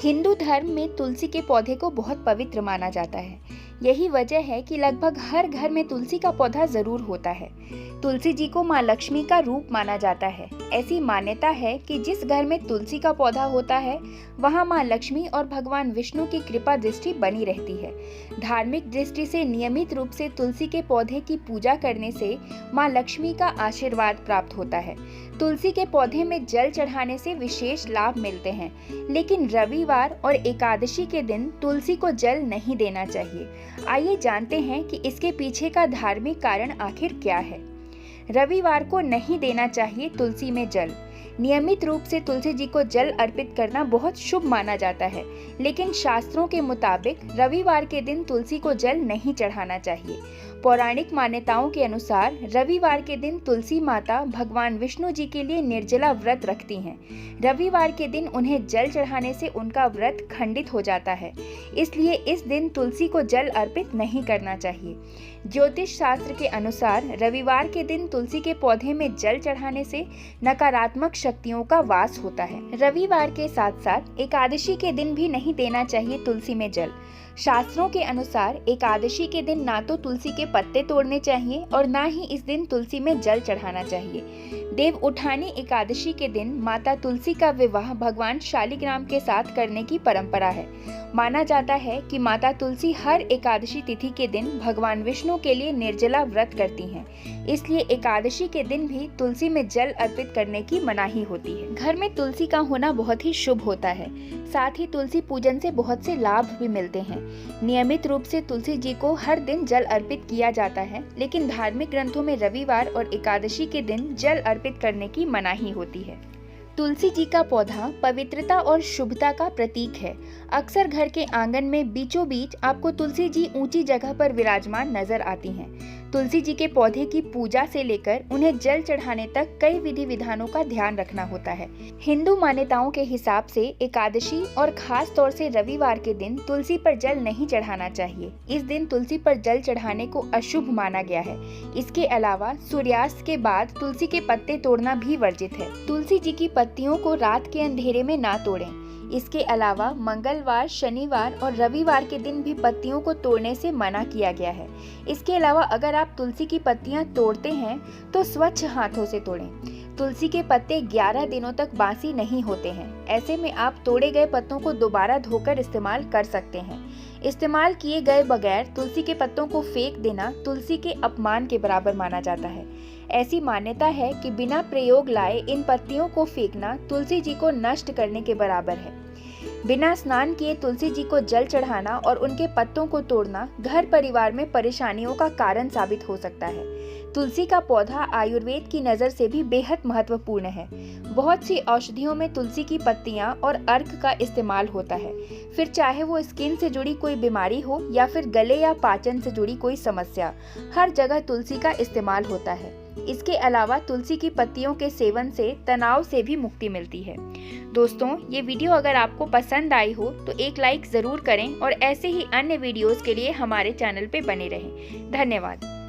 हिंदू धर्म में तुलसी के पौधे को बहुत पवित्र माना जाता है। यही वजह है कि लगभग हर घर में तुलसी का पौधा जरूर होता है। तुलसी जी को माँ लक्ष्मी का रूप माना जाता है। ऐसी मान्यता है कि जिस घर में तुलसी का पौधा होता है वहाँ माँ लक्ष्मी और भगवान विष्णु की कृपा दृष्टि बनी रहती है। धार्मिक दृष्टि से नियमित रूप से तुलसी के पौधे की पूजा करने से माँ लक्ष्मी का आशीर्वाद प्राप्त होता है। तुलसी के पौधे में जल चढ़ाने से विशेष लाभ मिलते हैं, लेकिन रविवार और एकादशी के दिन तुलसी को जल नहीं देना चाहिए। आइए जानते हैं कि इसके पीछे का धार्मिक कारण आखिर क्या है। रविवार को नहीं देना चाहिए तुलसी में जल। नियमित रूप से तुलसी जी को जल अर्पित करना बहुत शुभ माना जाता है, लेकिन शास्त्रों के मुताबिक रविवार के दिन तुलसी को जल नहीं चढ़ाना चाहिए। पौराणिक मान्यताओं के अनुसार रविवार के दिन तुलसी माता भगवान विष्णु जी के लिए निर्जला व्रत रखती हैं। रविवार के दिन उन्हें जल चढ़ाने से उनका व्रत खंडित हो जाता है, इसलिए इस दिन तुलसी को जल अर्पित नहीं करना चाहिए। ज्योतिष शास्त्र के अनुसार रविवार के दिन तुलसी के पौधे में जल चढ़ाने से नकारात्मक शक्तियों का वास होता है। रविवार के साथ साथ एकादशी के दिन भी नहीं देना चाहिए तुलसी में जल। शास्त्रों के अनुसार एकादशी के दिन ना तो तुलसी के पत्ते तोड़ने चाहिए और ना ही इस दिन तुलसी में जल चढ़ाना चाहिए। देव उठानी एकादशी के दिन माता तुलसी का विवाह भगवान शालिग्राम के साथ करने की परंपरा है। माना जाता है कि माता तुलसी हर एकादशी तिथि के दिन भगवान विष्णु के लिए निर्जला व्रत करती हैं, इसलिए एकादशी के दिन भी तुलसी में जल अर्पित करने की मनाही होती है। घर में तुलसी का होना बहुत ही शुभ होता है। साथ ही तुलसी पूजन से बहुत से लाभ भी मिलते हैं। नियमित रूप से तुलसी जी को हर दिन जल अर्पित किया जाता है, लेकिन धार्मिक ग्रंथों में रविवार और एकादशी के दिन जल अर्पित करने की मनाही होती है। तुलसी जी का पौधा पवित्रता और शुभता का प्रतीक है। अक्सर घर के आंगन में बीचों बीच आपको तुलसी जी ऊंची जगह पर विराजमान नजर आती हैं। तुलसी जी के पौधे की पूजा से लेकर उन्हें जल चढ़ाने तक कई विधि विधानों का ध्यान रखना होता है। हिंदू मान्यताओं के हिसाब से एकादशी और खास तौर से रविवार के दिन तुलसी पर जल नहीं चढ़ाना चाहिए। इस दिन तुलसी पर जल चढ़ाने को अशुभ माना गया है। इसके अलावा सूर्यास्त के बाद तुलसी के पत्ते तोड़ना भी वर्जित है। तुलसी जी की पत्तियों को रात के अंधेरे में ना तोड़ें। इसके अलावा मंगलवार, शनिवार और रविवार के दिन भी पत्तियों को तोड़ने से मना किया गया है। इसके अलावा अगर आप तुलसी की पत्तियां तोड़ते हैं तो स्वच्छ हाथों से तोड़ें। तुलसी के पत्ते 11 दिनों तक बासी नहीं होते हैं। ऐसे में आप तोड़े गए पत्तों को दोबारा धोकर इस्तेमाल कर सकते हैं। इस्तेमाल किए गए बगैर तुलसी के पत्तों को फेंक देना तुलसी के अपमान के बराबर माना जाता है। ऐसी मान्यता है कि बिना प्रयोग लाए इन पत्तियों को फेंकना तुलसी जी को नष्ट करने के बराबर है। बिना स्नान किए तुलसी जी को जल चढ़ाना और उनके पत्तों को तोड़ना घर परिवार में परेशानियों का कारण साबित हो सकता है। तुलसी का पौधा आयुर्वेद की नज़र से भी बेहद महत्वपूर्ण है। बहुत सी औषधियों में तुलसी की पत्तियां और अर्क का इस्तेमाल होता है, फिर चाहे वो स्किन से जुड़ी कोई बीमारी हो या फिर गले या पाचन से जुड़ी कोई समस्या, हर जगह तुलसी का इस्तेमाल होता है। इसके अलावा तुलसी की पत्तियों के सेवन से तनाव से भी मुक्ति मिलती है। दोस्तों, ये वीडियो अगर आपको पसंद आई हो तो एक लाइक ज़रूर करें और ऐसे ही अन्य वीडियोस के लिए हमारे चैनल पे बने रहें। धन्यवाद।